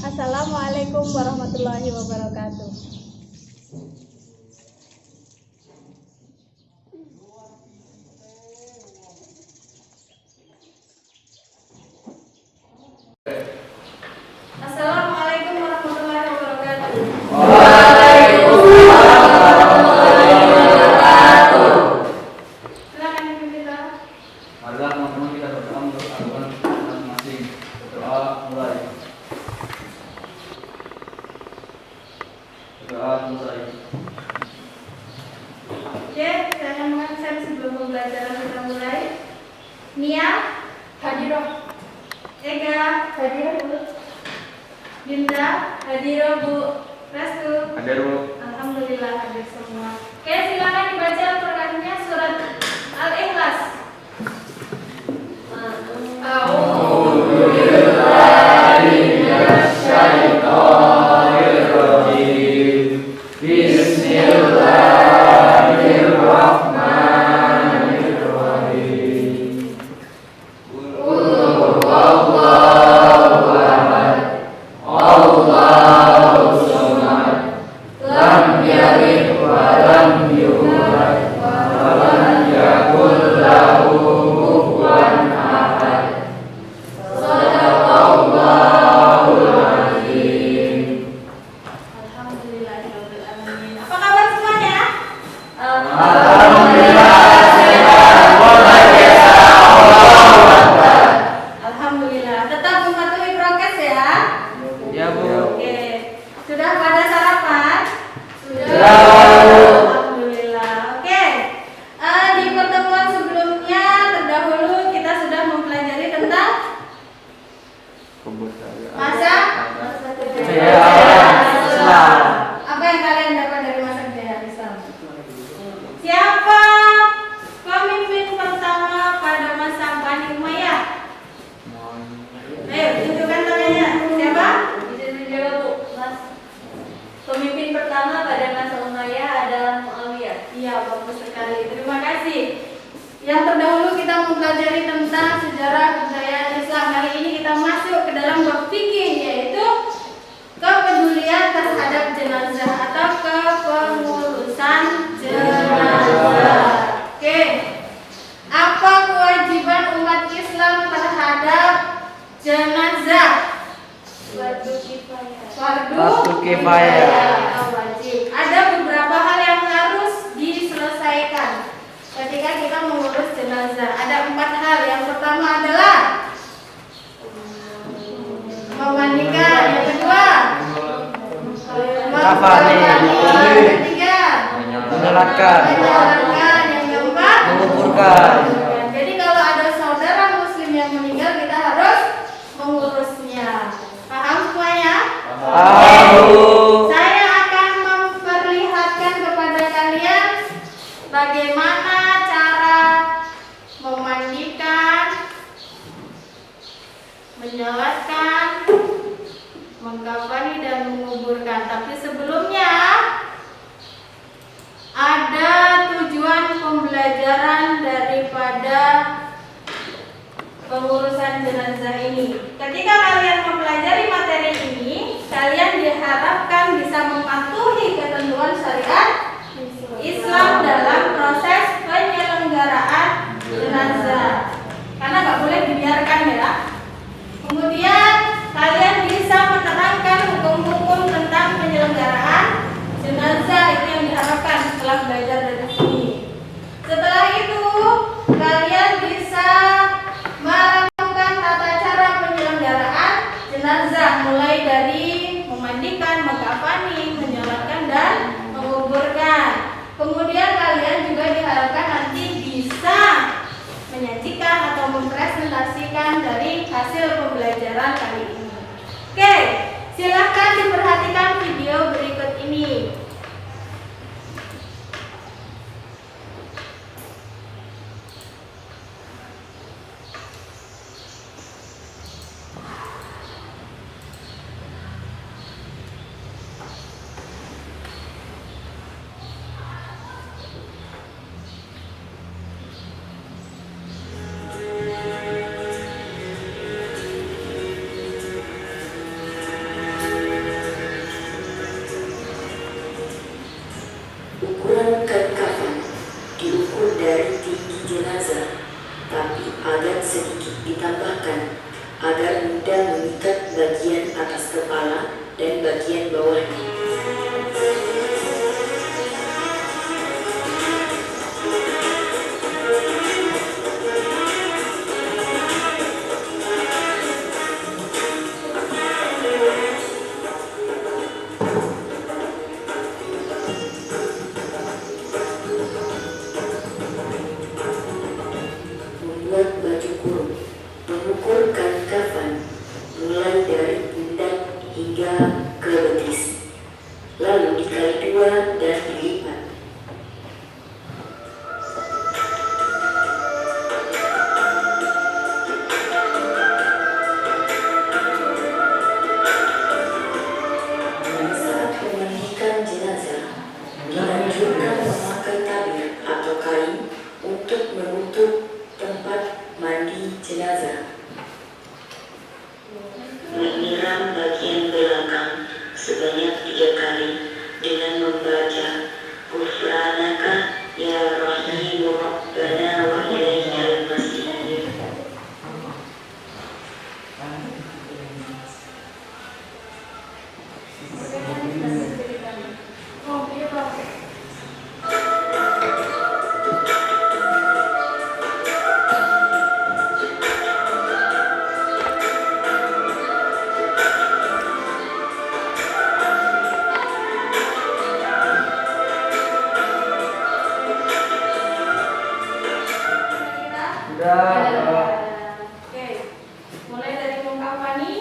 Assalamualaikum warahmatullahi wabarakatuh. Assalamualaikum warahmatullahi wabarakatuh. Silakan Ibu kita. Marilah teman-teman kita berdoa untuk agungan masing-masing. Berdoa mulai. Berdoa mulai. Oke, saya mengajar sebelum pembelajaran kita mulai. Nia, hadiroh. Ega, hadiroh Bu. Dinda, hadiroh Bu. Restu, Hadir Bu. alhamdulillah hadir semua. Oke, silakan dibaca Al-Qur'annya surat Al-Ikhlas. Alhamdulillahirobbilalamin. Apa kabar semuanya? Alhamdulillah. Tetap mematuhi prokes ya. Ya Bu. Oke. Sudah pada sarapan? Sudah. Alhamdulillah. Oke. Di pertemuan sebelumnya terdahulu kita sudah mempelajari tentang masa kejayaan Islam. Apa yang kalian dapat dari masa kejayaan Islam? Siapa pemimpin pertama pada masa Bani Umayyah? Ayo tunjukkan tangannya. Siapa? Bisa dijawab Bu, Mas. Pemimpin pertama pada masa Umayyah adalah Muawiyah. Iya, bagus sekali. Terima kasih. Yang terdahulu kita mempelajari tentang sejarah kejayaan Islam. Kali ini kita masuk ke dalam bab fikih, yaitu kepedulian terhadap jenazah atau kepengurusan jenazah. Oke. Apa kewajiban umat Islam terhadap jenazah? Fardu kifayah. Fardu kifayah. wajib. Ada beberapa hal yang harus diselesaikan ketika kita mengurus jenazah. Ada 4 hal. Yang pertama adalah memandikan. Yang kedua, Kafani. Yang ketiga, Menyolatkan. menyolatkan. Yang keempat, Menguburkan. Jadi kalau ada saudara muslim yang meninggal, kita harus mengurusnya. Paham semuanya? Tahu. Saya akan memperlihatkan kepada kalian bagaimana cara memandikan, menyolatkan, mengkafani dan menguburkan. Tapi sebelumnya ada tujuan pembelajaran daripada pengurusan jenazah ini. Ketika kalian mempelajari materi ini, kalian diharapkan bisa mematuhi ketentuan syariat Islam dalam proses penyelenggaraan jenazah. Karena nggak boleh dibiarkan ya. Kemudian kalian bisa menerangkan hukum-hukum tentang penyelenggaraan jenazah. Itu yang diharapkan setelah belajar dari sini. Setelah itu kalian bisa melakukan tata cara penyelenggaraan jenazah, mulai dari memandikan, mengkafani, menyolatkan dan menguburkan. Kemudian kalian juga diharapkan nanti bisa menyajikan atau mempresentasikan dari hasil pembelajaran kali ini. Oke, silahkan diperhatikan video berikut ini. bagian bawahnya. Membuat baju kurung, mengukur kain kafan mulai dari pundak hingga ke betis, lalu dikali 2 dan dilipat. Dan saat memandikan jenazah, dianjurkan memakai tabir atau kain untuk menutup tempat mandi jenazah. Menyiram bagian belakang sebanyak 3 kali dengan membaca Ghufranaka ya Rahimu Rabbana wa ilaihal masir. Oh, iya Pak. Sudah. Oke, mulai dari mengkafani.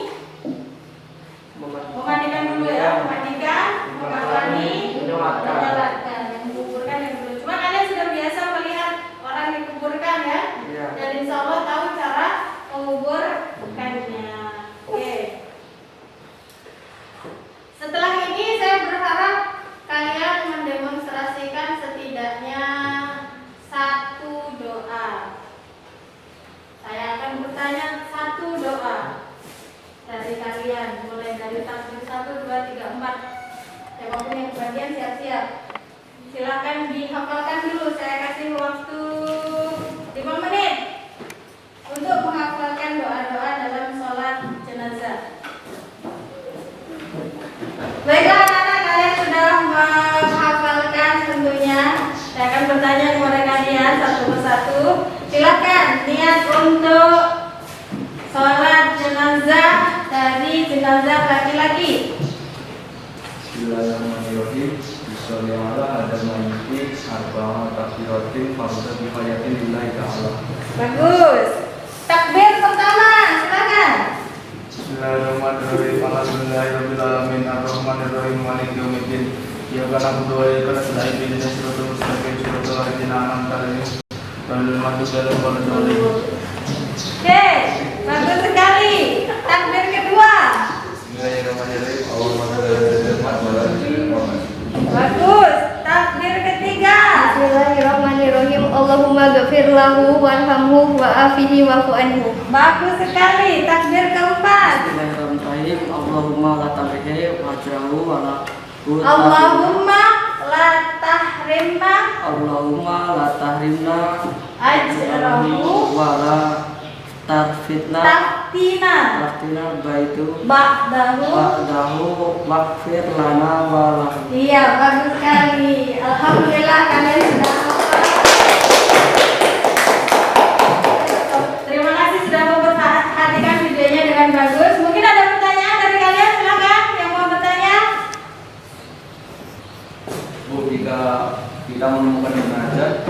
Memandikan dulu ya, memandikan, mengkafani, menyolatkan, yang menguburkan yang dulu. Cuma kalian sudah biasa melihat orang dikuburkan ya, Iya. dan insya Allah tahu cara menguburkannya. Oke. Setelah ini saya berharap kalian mendemonstrasikan setidaknya 1 doa. Saya akan bertanya 1 doa dari kalian, mulai dari takbir 1, 2, 3, 4. Siapapun yang kebagian siap-siap. Silakan dihafalkan dulu. Saya kasih waktu 5 menit untuk menghafalkan doa-doa dalam sholat jenazah. Baiklah anak-anak, kalian sudah menghafalkan tentunya. Saya akan bertanya kepada kalian satu persatu. Silakan niat untuk sholat jenazah dari jenazah laki-laki. Bismillahirrahmanirrahim. Bismillahirrahmanirrahim. Ada mayyiti arba'a takbiratin fardhu kifayatin lillahi ta'ala. Bagus. Takbir pertama, silakan. Bismillahirrahmanirrahim. Alhamdulillahirabbil alamin arrahmanirrahim maliki yaumiddin. Iyyaka na'budu wa iyyaka nasta'in ihdinas siratal mustaqim siratal ladzina an'amta 'alaihim ghairil maghdubi 'alaihim waladdallin. Oke, bagus sekali. Takbir kedua. Bismillahirrahmanirrahim. Allahumma shalli ala sayyidina Muhammad. Bagus. Takbir ketiga. Bismillahirrahmanirrahim. Allahumma ghafir lahu warhamhu wa'afihi wa'fu anhu. Bagus sekali. Takbir keempat. Bismillahirrahmanirrahim. Allahumma la tabihi wajrahu wa la Allahumma la tahrimna Allahumma la tahrimna ajrahu wa la tafitna taftina baitu ba'dahu. ba'dahu waghfir lana wa lahu. Iya, bagus sekali. Alhamdulillah kalian sudah hafal. Terima kasih sudah memperhatikan videonya dengan bagus. Mungkin ada pertanyaan dari kalian, silakan yang mau bertanya. Bu, jika kita menemukan jenazah,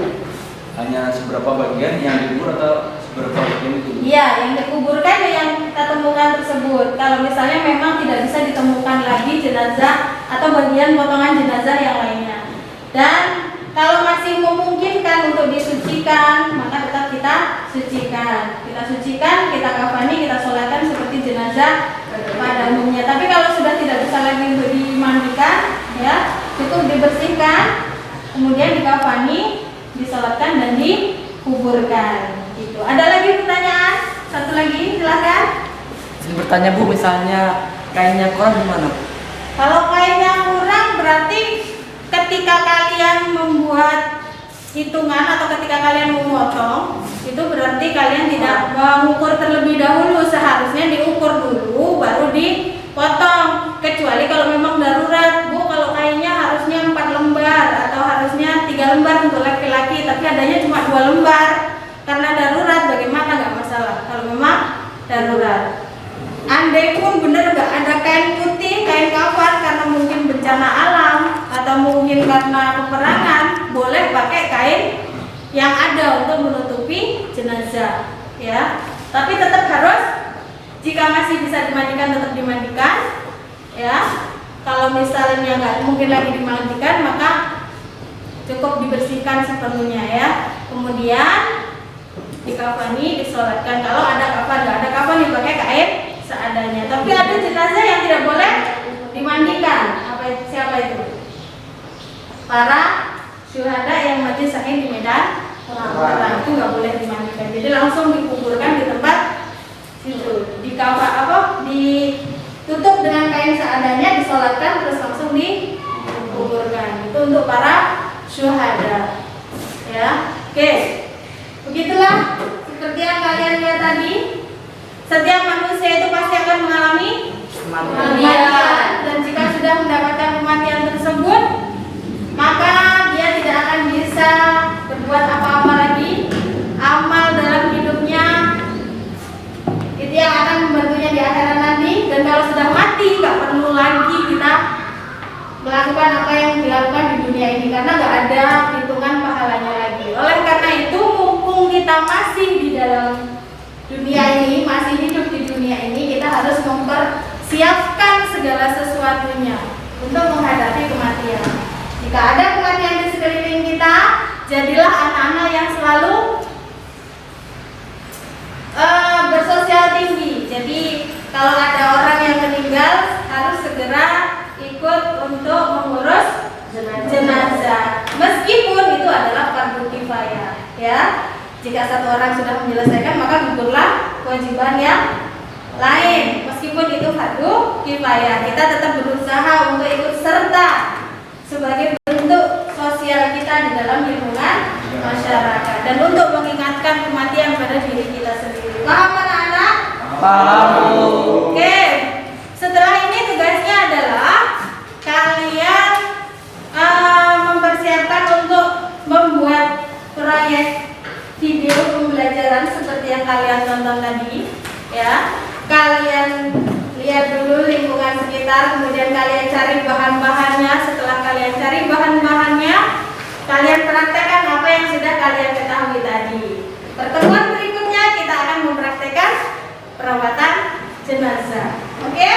hanya seberapa bagian yang dikubur atau seberapa bagian itu? Iya, yang dikuburkan yang kita temukan tersebut. Kalau misalnya memang tidak bisa ditemukan lagi jenazah atau bagian potongan jenazah yang lainnya. Dan kalau masih memungkinkan untuk disucikan, maka tetap kita sucikan. Kita sucikan, kita kafani, kita sholatkan seperti jenazah pada umumnya. Tapi kalau sudah tidak bisa lagi untuk dimandikan, ya cukup dibersihkan, kemudian dikafani, disolatkan dan dikuburkan. Gitu. Ada lagi pertanyaan? Satu lagi, silakan. Saya bertanya Bu, misalnya kainnya kurang gimana? Kalau kainnya kurang berarti ketika kalian membuat hitungan atau ketika kalian memotong, itu berarti kalian tidak mengukur terlebih dahulu. Seharusnya diukur dulu baru dipotong. Kecuali kalau karena peperangan, boleh pakai kain yang ada untuk menutupi jenazah, ya. Tapi tetap harus, jika masih bisa dimandikan tetap dimandikan, ya. Kalau misalnya nggak mungkin lagi dimandikan, maka cukup dibersihkan sepenuhnya, ya. Kemudian dikafani, disolatkan. Kalau ada kafan, nggak ada kafan dipakai kain seadanya. Tapi ada jenazah yang tidak boleh dimandikan. Siapa itu? Para syuhada yang mati syahid di medan perang, itu nggak boleh dimandikan. Jadi langsung dikuburkan di tempat situ. Ditutup dengan kain seadanya, disolatkan, terus langsung dikuburkan. Itu untuk para syuhada. Ya, oke. Begitulah seperti yang kalian lihat tadi. Setiap manusia itu pasti akan mengalami kematian, dan jika sudah mendapatkan kematian tersebut, maka dia tidak akan bisa berbuat apa-apa lagi. Amal dalam hidupnya itu yang akan membantunya di akhirat nanti. Dan kalau sudah mati, nggak perlu lagi kita melakukan apa yang dilakukan di dunia ini, karena nggak ada hitungan pahalanya lagi. Oleh karena itu, mumpung kita masih di dalam dunia ini, masih hidup di dunia ini, kita harus mempersiapkan segala sesuatunya untuk menghadapi kematian. Jika ada kematian di sekeliling kita, jadilah anak-anak yang selalu bersosial tinggi. Jadi kalau ada orang yang meninggal, harus segera ikut untuk mengurus jenazah. Meskipun itu adalah fardu kifayah, ya. Jika satu orang sudah menyelesaikan, maka gugurlah kewajiban yang lain. Meskipun itu fardu kifayah, kita tetap berusaha untuk ikut serta sebagai bentuk sosial kita di dalam lingkungan masyarakat, dan untuk mengingatkan kematian pada diri kita sendiri. Paham anak-anak? Paham. Oke. Setelah ini tugasnya adalah kalian mempersiapkan untuk membuat proyek video pembelajaran seperti yang kalian tonton tadi, ya. Kalian lihat dulu lingkungan sekitar, kemudian kalian cari bahan-bahannya. Setelah kalian cari bahan-bahannya, kalian praktekkan apa yang sudah kalian ketahui tadi. Pertemuan berikutnya kita akan mempraktekkan perawatan jenazah. Oke?